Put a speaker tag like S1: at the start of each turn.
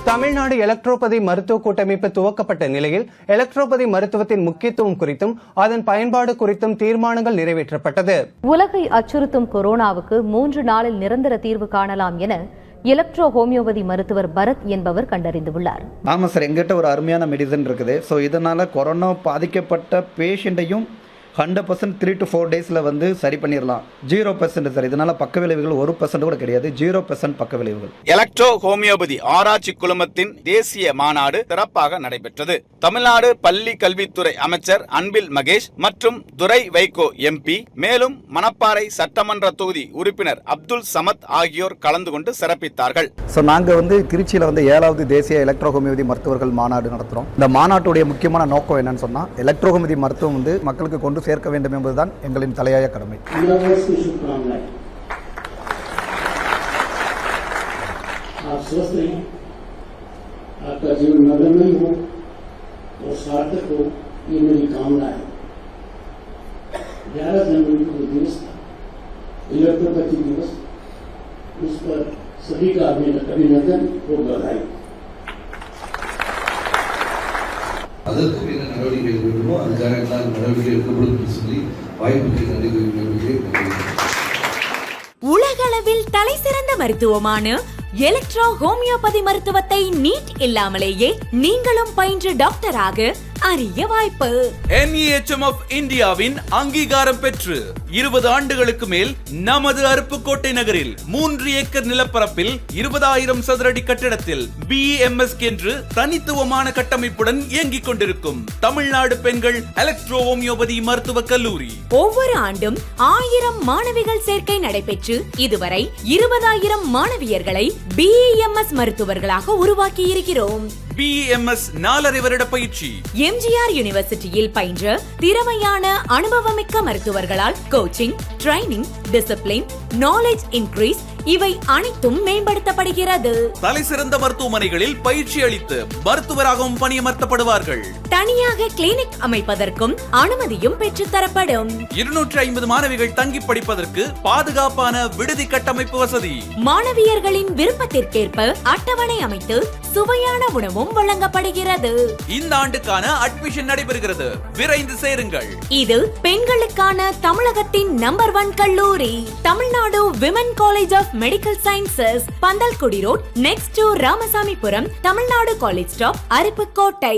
S1: Tamil Nadu electropathy மருத்துவ கூட்டமைப்பு துவக்கப்பட்ட நிலையில் எலக்ட்ரோபதி மருத்துவத்தின் முக்கியத்துவம் குறித்தும் அதன் பயன்பாடு குறித்தும் தீர்மானங்கள் நிறைவேற்றப்பட்டது.
S2: உலகை அச்சுறுத்தும் கொரோனாவுக்கு 3 நாளில் நிரந்தர தீர்வு காணலாம் என எலக்ட்ரோ ஹோமியோபதி மருத்துவர் பரத் என்பவர் கண்டறிந்துள்ளார்.
S3: ஆமாம் சார், எங்கிட்ட ஒரு அருமையான மெடிசன் இருக்குது. ஸோ இதனால் கொரோனா பாதிக்கப்பட்ட பேஷண்ட்டையும் 100% 3 to 4 டேஸில் வந்து சரி பண்ணிடலாம். 0% சார், இதனால் பக்க விளைவுகள் 1% கூட கிடையாது. 0% பக்க விளைவுகள்.
S4: எலக்ட்ரோ ஹோமியோபதி ஆராய்ச்சி குழுமத்தின் தேசிய மாநாடு சிறப்பாக நடைபெற்றது. தமிழ்நாடு பள்ளி கல்வித்துறை அமைச்சர் அன்பில் மகேஷ் மற்றும் துரை வைகோ MP, மேலும் மணப்பாறை சட்டமன்ற தொகுதி உறுப்பினர் அப்துல் சமத் ஆகியோர் கலந்து கொண்டு சிறப்பித்தார்கள்.
S3: ஸோ நாங்கள் வந்து திருச்சியில் வந்து 7வது தேசிய எலக்ட்ரோ ஹோமியோபதி மருத்துவர்கள் மாநாடு நடத்துகிறோம். இந்த மாநாட்டுடைய முக்கியமான நோக்கம் என்னன்னு சொன்னால், எலக்ட்ரோ ஹோமியோபதி மருத்துவம் வந்து மக்களுக்கு கொண்டு சேர்க்க வேண்டும் என்பதுதான் எங்களின் தலையாய கடமை.
S5: आप स्वस्थ रहें, आपका जीवन मंगलमय हो और सार्थक हो, ये मेरी कामना है। 11 जनवरी को दिवस था, इलेक्ट्रोपैथी दिवस, उस पर सभी का अभिनंदन और बधाई।
S6: அதற்கு என்ன நடவடிக்கைகள் வேண்டுமோ அதுக்காக எல்லாம் நடவடிக்கை எடுக்கப்படும் சொல்லி வாய்ப்புக்கு நன்றி தெரிவிக்கிறேன்.
S7: உலகளவில் தலை சிறந்த மருத்துவமான எலக்ட்ரோ ஹோமியோபதி மருத்துவத்தை நீட் இல்லாமலேயே நீங்களும் பயின்று டாக்டராக அரிய வாய்ப்பு.
S8: NEHM of இந்தியாவின் அங்கீகாரம் பெற்று 20 ஆண்டுகளுக்கு மேல் நமது அருப்புக்கோட்டை நகரில் 3 ஏக்கர் நிலப்பரப்பில் 20,000 சதுரடி கட்டிடத்தில் BEMS என்று தனித்துவமான கட்டமைப்புடன் இயங்கிக் கொண்டிருக்கும் தமிழ்நாடு பெண்கள் எலக்ட்ரோ ஹோமியோபதி மருத்துவக் கல்லூரி.
S7: ஒவ்வொரு ஆண்டும் 1000 மாணவிகள் சேர்க்கை நடைபெற்று இதுவரை 20,000 மாணவியர்களை BEMS மருத்துவர்களாக உருவாக்கி இருக்கிறோம்.
S8: BEMS 4 வருட பயிற்சி.
S7: MGR யூனிவர்சிட்டியில் பயின்ற திறமையான அனுபவமிக்க மருத்துவர்களால் coaching, training, discipline, knowledge increase இவை அனைத்தும் மேம்படுத்தப்படுகிறது.
S8: தலை சிறந்த மருத்துவமனைகளில் பயிற்சி அளித்து மருத்துவராகவும் பணியமர்த்தப்படுவார்கள்.
S7: தனியாக கிளினிக் அமைப்பதற்கும் அனுமதியும் பெற்றுத் தரப்படும்.
S8: 250 மாணவிகள் தங்கி படிப்பதற்கு பாதுகாப்பான விடுதி கட்டமைப்பு வசதி.
S7: மாணவியர்களின் விருப்பத்திற்கேற்ப அட்டவணை அமைத்து சுவையான உணவும் வழங்கப்படுகிறது.
S8: இந்த ஆண்டுக்கான அட்மிஷன் நடைபெறுகிறது. விரைந்து சேருங்கள்.
S7: இது பெண்களுக்கான தமிழகத்தின் நம்பர் 1 கல்லூரி, Tamil Nadu women college of medical sciences, Pandalgudi road, next to Ramasamipuram, Tamil Nadu college stop, Aruppukottai.